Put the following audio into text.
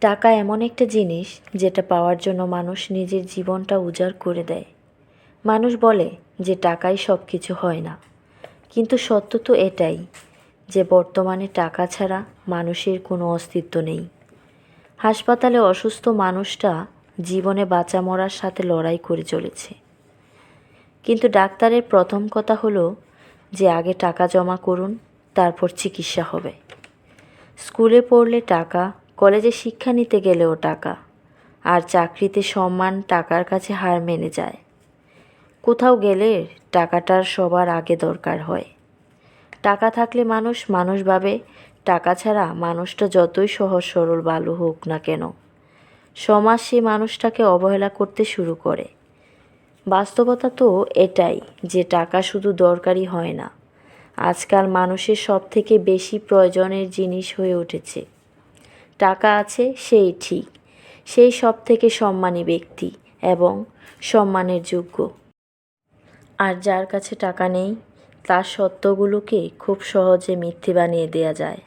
টাকা এমন একটা জিনিস যেটা পাওয়ার জন্য মানুষ নিজের জীবনটা উজাড় করে দেয়। মানুষ বলে যে টাকাই সব কিছু হয় না, কিন্তু সত্য তো এটাই যে বর্তমানে টাকা ছাড়া মানুষের কোনো অস্তিত্ব নেই। হাসপাতালে অসুস্থ মানুষটা জীবনে বাঁচা মরার সাথে লড়াই করে চলেছে, কিন্তু ডাক্তারের প্রথম কথা হলো যে আগে টাকা জমা করুন, তারপর চিকিৎসা হবে। স্কুলে পড়লে টাকা, কলেজে শিক্ষা নিতে গেলেও টাকা, আর চাকরিতে সম্মান টাকার কাছে হার মেনে যায়। কোথাও গেলে টাকাটার সবার আগে দরকার হয়। টাকা থাকলে মানুষ ভাবে, টাকা ছাড়া মানুষটা যতই সহজ সরল ভালো হোক না কেন, সমাজ সেই মানুষটাকে অবহেলা করতে শুরু করে। বাস্তবতা তো এটাই যে টাকা শুধু দরকারি হয় না, আজকাল মানুষের সব থেকে বেশি প্রয়োজনের জিনিস হয়ে উঠেছে। টাকা আছে সেই ঠিক, সেই সব থেকে সম্মানী ব্যক্তি এবং সম্মানের যোগ্য। আর যার কাছে টাকা নেই, তার সত্যগুলোকে খুব সহজে মিথ্যে বানিয়ে দেয়া যায়।